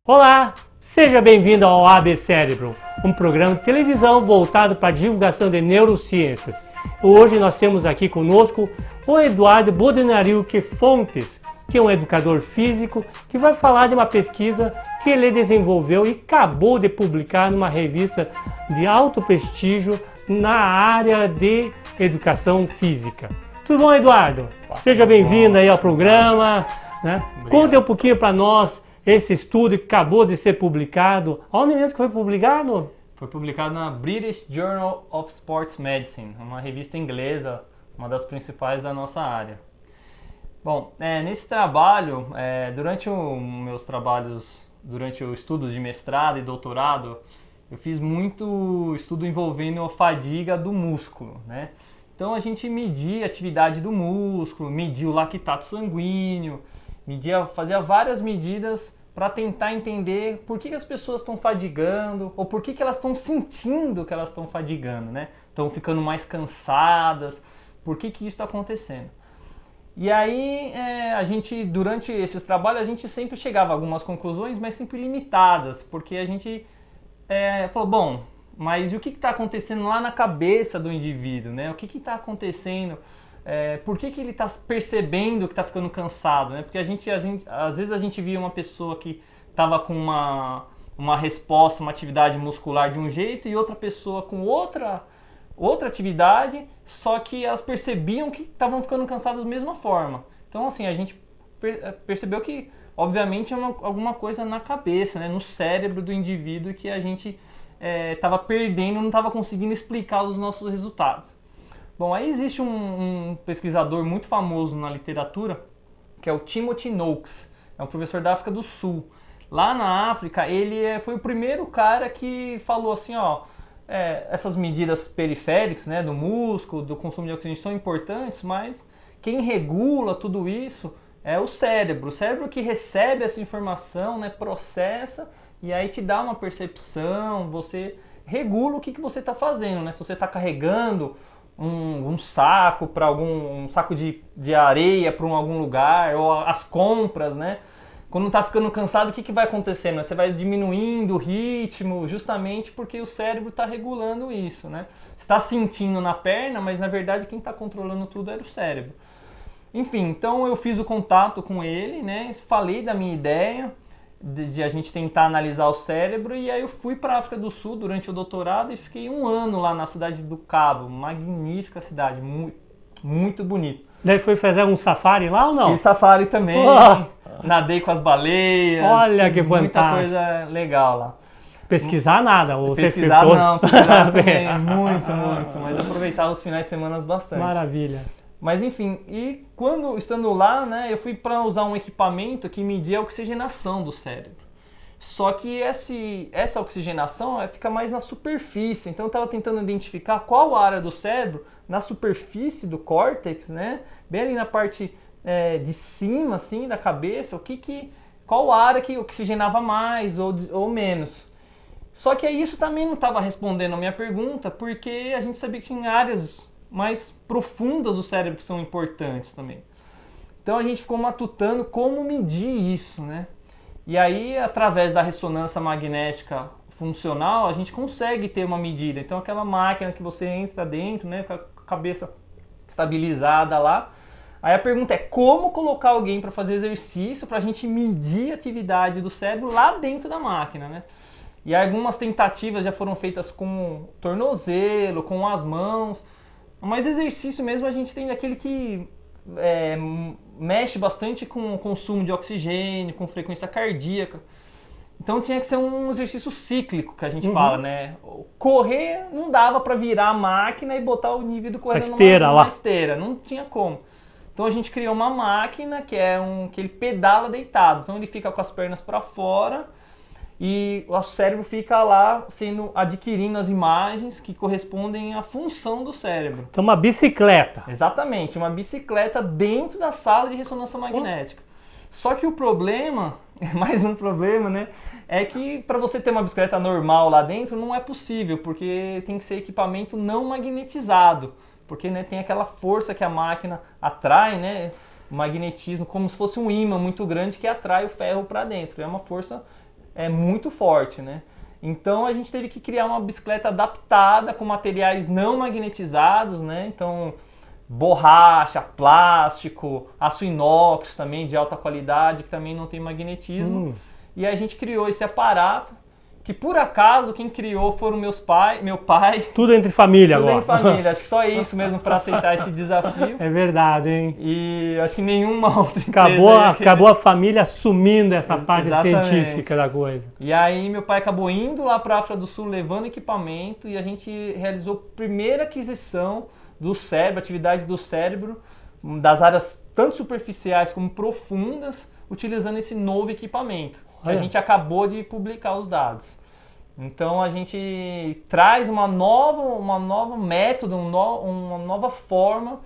Olá, seja bem-vindo ao AB Cérebro, um programa de televisão voltado para a divulgação de neurociências. Hoje nós temos aqui conosco o Eduardo Bodenariuque Fontes, que é um educador físico que vai falar de uma pesquisa que ele desenvolveu e acabou de publicar numa revista de alto prestígio na área de educação física. Tudo bom, Eduardo? Seja bem-vindo aí ao programa, né? Conte um pouquinho para nós esse estudo que acabou de ser publicado. Onde mesmo que foi publicado? Foi publicado na British Journal of Sports Medicine, uma revista inglesa, uma das principais da nossa área. Bom, nesse trabalho, durante os meus trabalhos, durante o estudo de mestrado e doutorado, eu fiz muito estudo envolvendo a fadiga do músculo, né? Então a gente media a atividade do músculo, media o lactato sanguíneo, fazia várias medidas para tentar entender por que as pessoas estão fadigando ou por que elas estão sentindo que elas estão fadigando, né? Estão ficando mais cansadas, por que isso está acontecendo? E aí a gente, durante esses trabalhos, a gente sempre chegava a algumas conclusões, mas sempre limitadas, porque a gente falou, bom, mas e o que está acontecendo lá na cabeça do indivíduo, né? O que está acontecendo? Por que ele está percebendo que está ficando cansado, né? Porque às vezes a gente via uma pessoa que estava com uma resposta, uma atividade muscular de um jeito e outra pessoa com outra atividade, só que elas percebiam que estavam ficando cansadas da mesma forma. Então, assim, a gente percebeu que, obviamente, é alguma coisa na cabeça, né? No cérebro do indivíduo que a gente estava perdendo, não estava conseguindo explicar os nossos resultados. Bom, aí existe um pesquisador muito famoso na literatura, que é o Timothy Noakes, é um professor da África do Sul. Lá na África, ele foi o primeiro cara que falou assim, essas medidas periféricas, né, do músculo, do consumo de oxigênio são importantes, mas quem regula tudo isso é o cérebro que recebe essa informação, né, processa e aí te dá uma percepção, você regula o que você está fazendo, né, se você está carregando um saco para um saco de areia para algum lugar, ou as compras, né? Quando está ficando cansado, o que vai acontecendo? Você vai diminuindo o ritmo, justamente porque o cérebro está regulando isso, né? Você está sentindo na perna, mas na verdade quem está controlando tudo era o cérebro. Enfim, então eu fiz o contato com ele, né? Falei da minha ideia de a gente tentar analisar o cérebro, e aí eu fui para a África do Sul durante o doutorado e fiquei 1 ano lá na cidade do Cabo, magnífica cidade, muito, muito bonito. Daí foi fazer um safari lá ou não? Fiz safari também, nadei com as baleias, olha que fantástico, muita coisa legal lá. Pesquisar nada? Ou pesquisar não, pesquisar também, muito, mas aproveitar os finais de semana bastante. Maravilha. Mas enfim, e estando lá, né, eu fui para usar um equipamento que media a oxigenação do cérebro. Só que essa oxigenação fica mais na superfície, então eu estava tentando identificar qual área do cérebro, na superfície do córtex, né, bem ali na parte de cima assim, da cabeça, qual área que oxigenava mais ou menos. Só que aí isso também não estava respondendo a minha pergunta, porque a gente sabia que tinha áreas mais profundas do cérebro que são importantes também. Então a gente ficou matutando como medir isso, né? E aí, através da ressonância magnética funcional, a gente consegue ter uma medida. Então aquela máquina que você entra dentro, né, com a cabeça estabilizada lá. Aí a pergunta é como colocar alguém para fazer exercício para a gente medir a atividade do cérebro lá dentro da máquina, né? E algumas tentativas já foram feitas com o tornozelo, com as mãos. Mas exercício mesmo a gente tem aquele que mexe bastante com o consumo de oxigênio, com frequência cardíaca. Então tinha que ser um exercício cíclico que a gente fala, né? Correr não dava para virar a máquina e botar o indivíduo correndo numa esteira, não tinha como. Então a gente criou uma máquina que ele pedala deitado, então ele fica com as pernas para fora e o cérebro fica lá adquirindo as imagens que correspondem à função do cérebro. Então uma bicicleta. Exatamente, uma bicicleta dentro da sala de ressonância magnética. Só que o problema, mais um problema, né, é que para você ter uma bicicleta normal lá dentro não é possível, porque tem que ser equipamento não magnetizado, porque, né, tem aquela força que a máquina atrai, né, o magnetismo, como se fosse um ímã muito grande que atrai o ferro para dentro. É uma força muito forte, né? Então a gente teve que criar uma bicicleta adaptada com materiais não magnetizados, né? Então borracha, plástico, aço inox também de alta qualidade, que também não tem magnetismo. E aí a gente criou esse aparato, que por acaso quem criou foram meu pai. Tudo entre família tudo agora. Tudo em família, acho que só isso mesmo para aceitar esse desafio. É verdade, hein? E acho que nenhuma outra empresa... Acabou a família assumindo essa parte Exatamente. científica da coisa. E aí meu pai acabou indo lá para a África do Sul, levando equipamento, e a gente realizou a primeira aquisição do cérebro, atividade do cérebro, das áreas tanto superficiais como profundas, utilizando esse novo equipamento. Que a gente acabou de publicar os dados. Então a gente traz uma nova método, uma nova forma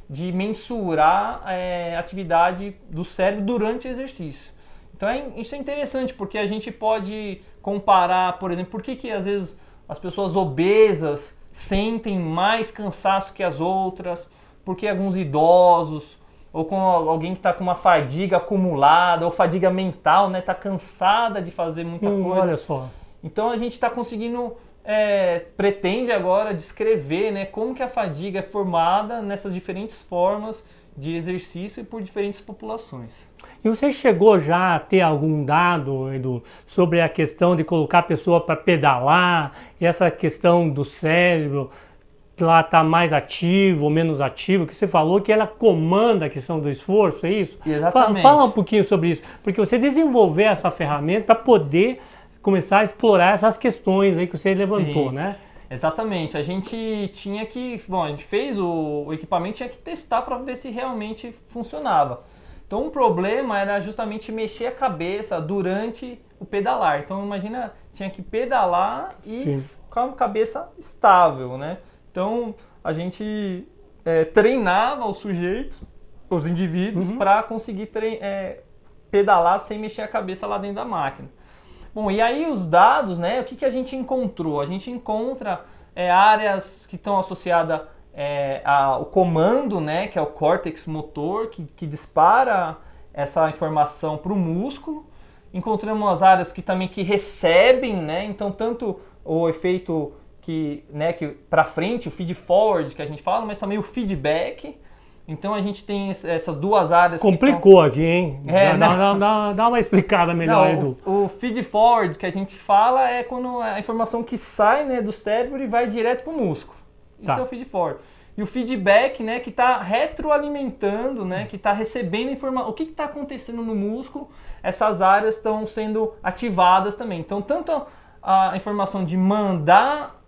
de mensurar a atividade do cérebro durante o exercício. Então isso é interessante, porque a gente pode comparar, por exemplo, por que às vezes as pessoas obesas sentem mais cansaço que as outras, porque alguns idosos, ou com alguém que está com uma fadiga acumulada, ou fadiga mental, né, está cansada de fazer muita coisa. Olha só. Então a gente está conseguindo, pretende agora descrever, né, como que a fadiga é formada nessas diferentes formas de exercício e por diferentes populações. E você chegou já a ter algum dado, Edu, sobre a questão de colocar a pessoa para pedalar, e essa questão do cérebro lá está mais ativo ou menos ativo, que você falou que ela comanda a questão do esforço, é isso? Exatamente. Fala um pouquinho sobre isso, porque você desenvolveu essa ferramenta para poder começar a explorar essas questões aí que você levantou, Sim, né? Exatamente. A gente tinha que, a gente fez o equipamento, tinha que testar para ver se realmente funcionava. Então um problema era justamente mexer a cabeça durante o pedalar. Então imagina, tinha que pedalar e com a cabeça estável, né? Então a gente treinava os sujeitos, os indivíduos, para conseguir pedalar sem mexer a cabeça lá dentro da máquina. Bom, e aí os dados, né? O que a gente encontrou? A gente encontra áreas que estão associadas ao comando, né? Que é o córtex motor, que dispara essa informação para o músculo. Encontramos as áreas que também recebem, né? Então tanto o efeito que para frente, o feed forward que a gente fala, mas também o feedback. Então a gente tem essas duas áreas. Complicou aqui, hein? Dá uma explicada melhor, Edu. O feed forward que a gente fala é quando a informação que sai, né, do cérebro e vai direto para o músculo. Isso é o feed forward. E o feedback, né, que está retroalimentando, né, que está recebendo informação. O que está acontecendo no músculo? Essas áreas estão sendo ativadas também. Então tanto a informação de mandar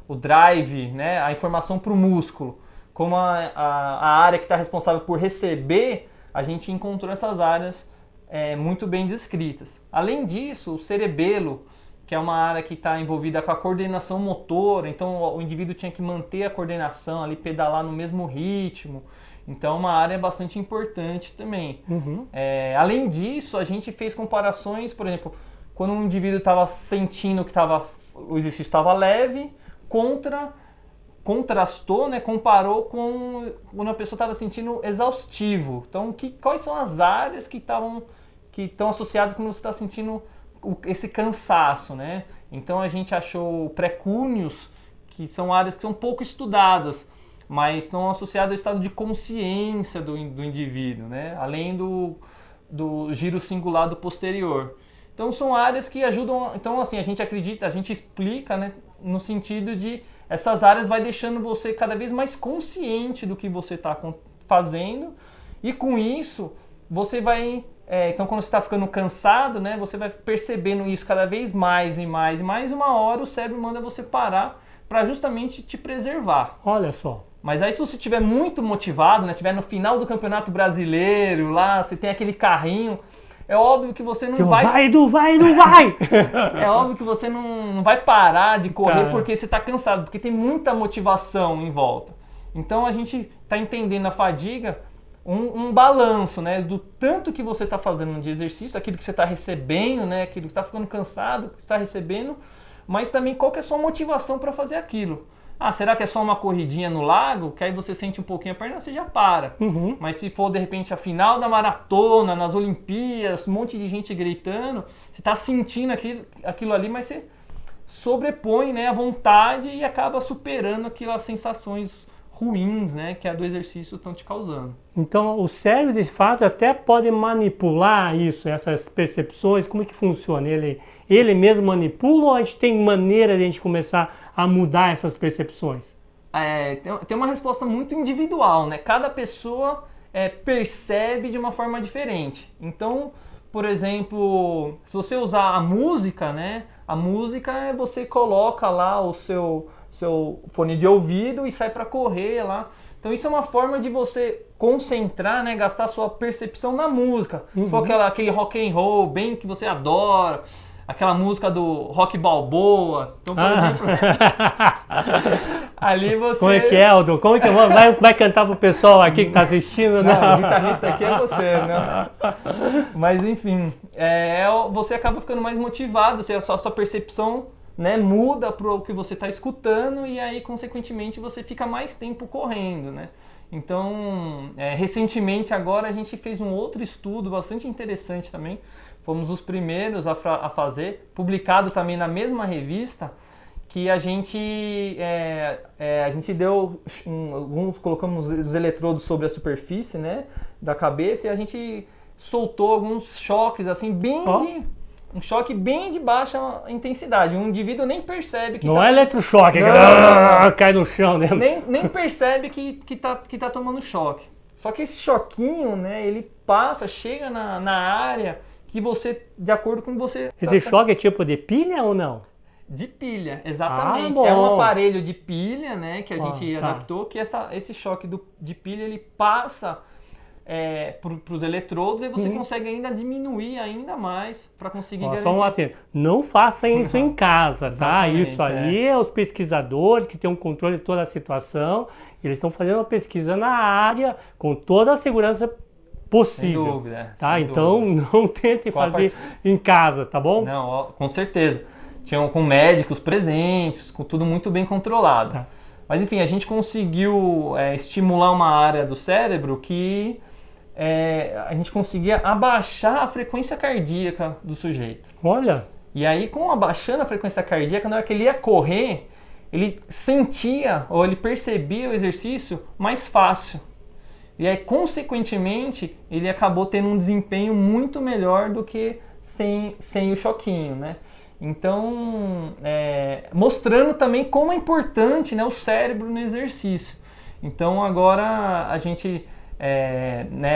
o drive, né, a informação para o músculo, como a área que está responsável por receber, a gente encontrou essas áreas muito bem descritas. Além disso, o cerebelo, que é uma área que está envolvida com a coordenação motora, então o indivíduo tinha que manter a coordenação ali, pedalar no mesmo ritmo. Então é uma área bastante importante também. Além disso, a gente fez comparações, por exemplo, quando um indivíduo estava sentindo que o exercício estava leve, contrastou, né, comparou com quando a pessoa estava sentindo exaustivo. Então, quais são as áreas que estão associadas quando você está sentindo esse cansaço, né? Então, a gente achou pré-cúneos, que são áreas que são pouco estudadas, mas estão associadas ao estado de consciência do indivíduo, né? Além do giro singular do posterior. Então são áreas que ajudam, então assim, a gente explica, né, no sentido de essas áreas vai deixando você cada vez mais consciente do que você está fazendo, e com isso você vai, então quando você está ficando cansado, né, você vai percebendo isso cada vez mais e mais e mais, uma hora o cérebro manda você parar para justamente te preservar. Olha só. Mas aí se você estiver muito motivado, né, estiver no final do Campeonato Brasileiro, lá você tem aquele carrinho, é óbvio que você não vai... Vai, Edu, vai, Edu, vai! É óbvio que você não vai parar de correr porque você está cansado, porque tem muita motivação em volta. Então a gente está entendendo a fadiga, um balanço, né, do tanto que você está fazendo de exercício, aquilo que você está recebendo, né, aquilo que está ficando cansado, que está recebendo, mas também qual que é a sua motivação para fazer aquilo. Ah, será que é só uma corridinha no lago? Que aí você sente um pouquinho a perna, você já para. Uhum. Mas se for, de repente, a final da maratona, nas Olimpíadas, um monte de gente gritando, você está sentindo aquilo ali, mas você sobrepõe, né, a vontade e acaba superando aquelas sensações ruins, né, que a do exercício estão te causando. Então, o cérebro, de fato, até pode manipular isso, essas percepções. Como é que funciona? Ele mesmo manipula ou a gente tem maneira de a gente começar a mudar essas percepções? Tem uma resposta muito individual, né? Cada pessoa percebe de uma forma diferente. Então, por exemplo, se você usar a música, né? A música você coloca lá o seu fone de ouvido e sai para correr lá. Então isso é uma forma de você concentrar, né? Gastar sua percepção na música. Se for aquele rock and roll bem que você adora, aquela música do Rock Balboa. Então, por exemplo, ali você... Como é que é, Aldo? Como é que vai cantar pro pessoal aqui que tá assistindo? Não, o guitarrista aqui é você, né? Mas enfim, você acaba ficando mais motivado, a sua percepção, né, muda para o que você está escutando e aí, consequentemente, você fica mais tempo correndo, né? Então, recentemente agora a gente fez um outro estudo bastante interessante também. Fomos os primeiros a fazer, publicado também na mesma revista, que a gente deu colocamos os eletrodos sobre a superfície, né, da cabeça, e a gente soltou alguns choques assim um choque bem de baixa intensidade. Um indivíduo nem percebe que não é eletrochoque, cai no chão, né? Nem percebe que tá tomando choque. Só que esse choquinho, né, ele chega na área que você, de acordo com você... Esse choque é tipo de pilha ou não? De pilha, exatamente. Ah, é um aparelho de pilha, né, que a gente tá. adaptou, que esse choque de pilha, ele passa para os eletrodos e você consegue ainda diminuir ainda mais para conseguir garantir. Só um atento. Não façam isso em casa, tá? Isso ali é os pesquisadores que têm um controle de toda a situação. Eles estão fazendo uma pesquisa na área com toda a segurança possível. Sem dúvida. Tá? Sem então dúvida. não tentem fazer em casa, tá bom? Não, com certeza. Tinham com médicos presentes, com tudo muito bem controlado. Tá. Mas enfim, a gente conseguiu estimular uma área do cérebro que a gente conseguia abaixar a frequência cardíaca do sujeito. Olha! E aí, abaixando a frequência cardíaca, na hora que ele ia correr, ele sentia ou ele percebia o exercício mais fácil. E aí, consequentemente, ele acabou tendo um desempenho muito melhor do que sem o choquinho, né? Então, mostrando também como é importante, né, o cérebro no exercício. Então, agora a gente,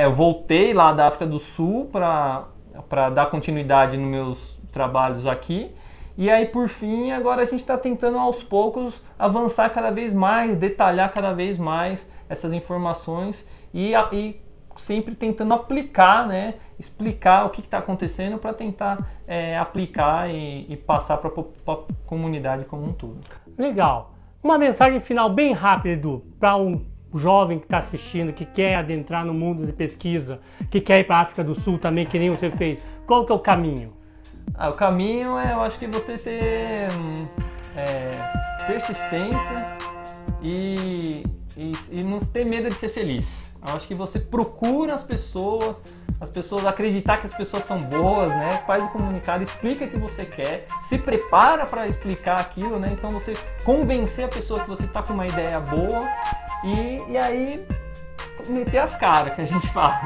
eu voltei lá da África do Sul para dar continuidade nos meus trabalhos aqui. E aí, por fim, agora a gente está tentando aos poucos avançar cada vez mais, detalhar cada vez mais essas informações e sempre tentando aplicar, né, explicar o que está acontecendo para tentar aplicar e passar para a comunidade como um todo. Legal. Uma mensagem final bem rápida, Edu, para um jovem que está assistindo, que quer adentrar no mundo de pesquisa, que quer ir para a África do Sul também, que nem você fez. Qual que é o caminho? O caminho eu acho que você ter persistência e não ter medo de ser feliz. Eu acho que você procura as pessoas acreditar que as pessoas são boas, né? Faz o comunicado, explica o que você quer, se prepara para explicar aquilo, né? Então você convencer a pessoa que você está com uma ideia boa e aí meter as caras, que a gente fala.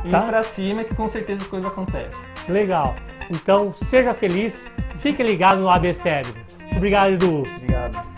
Ir pra cima, que com certeza as coisas acontecem. Legal. Então, seja feliz, fique ligado no AB Cérebro. Obrigado, Edu. Obrigado.